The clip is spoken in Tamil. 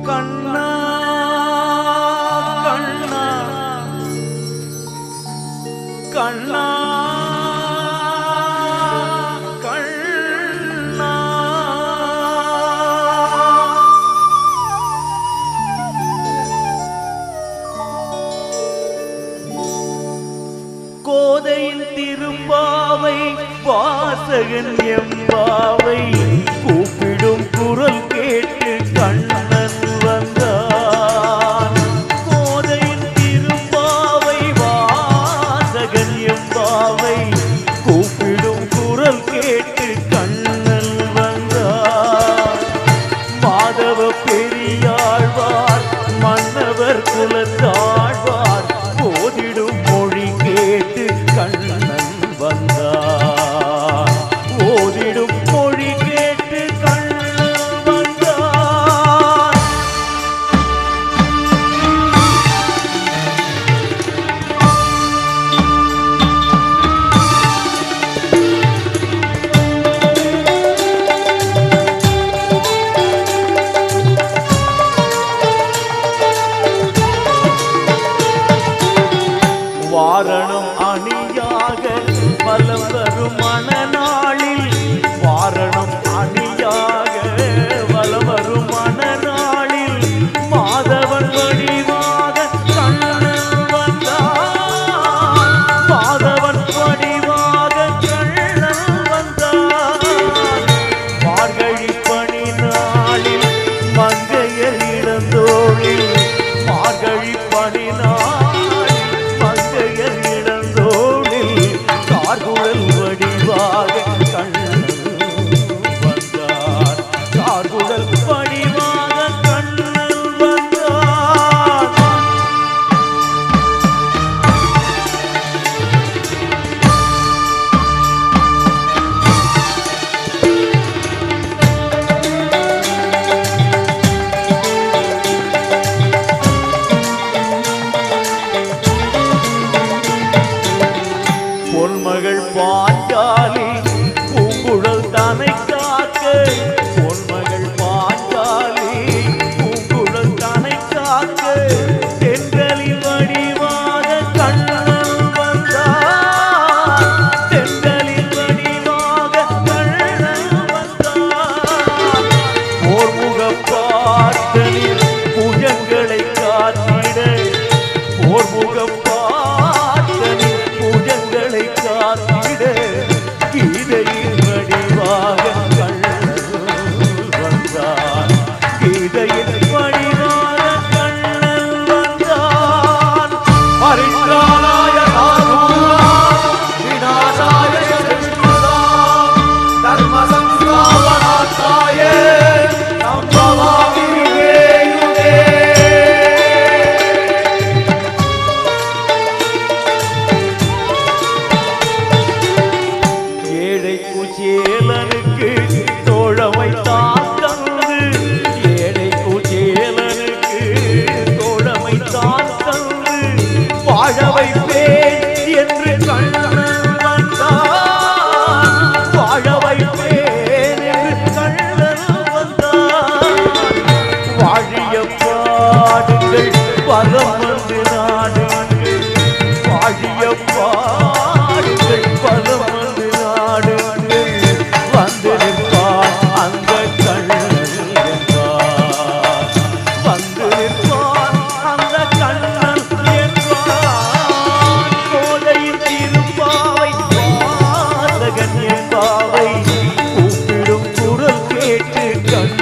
கண்ணா கண்ணா கண்ணா கண்ணா கோதையின் திருப்பாவை வாசகன் எம்பாவை கூப்பிடும் குரல் கேட்டு கண்ணன் வந்தான். கோதையின் திருப்பாவை வாசகன் எம்பாவை கூப்பிடும் குரல் கேட்டு கண்ணன் வந்தான். மாதவ பெரியாழ்வார் மன்னவர் குலத்தாழ்வார் போதிடும் மொழி கேட்டு கண்ணன் வந்தார். ஓதிடும் மொழி கேட்டு கண்ணன் வந்தார். வாரணம் அணியாக வலம் வரும் மணநாளில் வாரணம் அணியாக வலம் வரும் மணநாளில் மாதவன் வடிவாக கண்ணன் வந்தான். மாதவன் வடிவாக கண்ணன் வந்தான். மார்கழி பனி நாளில் மங்கையர் இளந்தோளில் மார்கழி பனி கார்குழல் வடிவாக கண்ணன் வந்தார். கார்குழல் வடிவாக கண்ணன் வந்தார். பொன்மகள் பாஞ்சாலி பூங்குழல் தனை காக்க பொன்மகள் பாஞ்சாலி பூங்குழல் தனை காக்க தென்றலில் வடிவாக கண்ணன் வந்தார். தென்றலில் வடிவாக கண்ணன் வந்தார். போர்முக பார்த்தனில் புஜங்களை காத்திட போர்முக பார்த்தனில் புஜங்களை காத்திட கீதையின் வடிவாக கண்ணன் வந்தான். கீதையின் வடிவாக கண்ணன் வந்தான். பரித்ராணாய சாதுனா விநாசாய சதுஷ்கிருதா தர்ம சம்ஸ்தாபனார்த்தாய சம்பவாமி யுகே சேலனுக்கு தோழமை தாத்தந்து ஏழை சேலனுக்கு தோழமை தாத்தந்து வாழ வைப்பேன் என்று கண்ணன் வந்தான். வாழ வைப்பேன் என்று கண்ணன் வந்தான். வாழிய பாடுங்கள் பலம் வந்து நாடுங்கள் வாழிய பாடுங்கள் பலம் வந்து நாடுங்கள் வந்து நிற்பான் அந்த கண்ணன் என்பார். வந்து நிற்பான் அந்த கண்ணன் என்பார். கோதையின் திருப்பாவை வாசகன் என்பாவை கூப்பிடும் குரல் கேட்டு கண்ணன்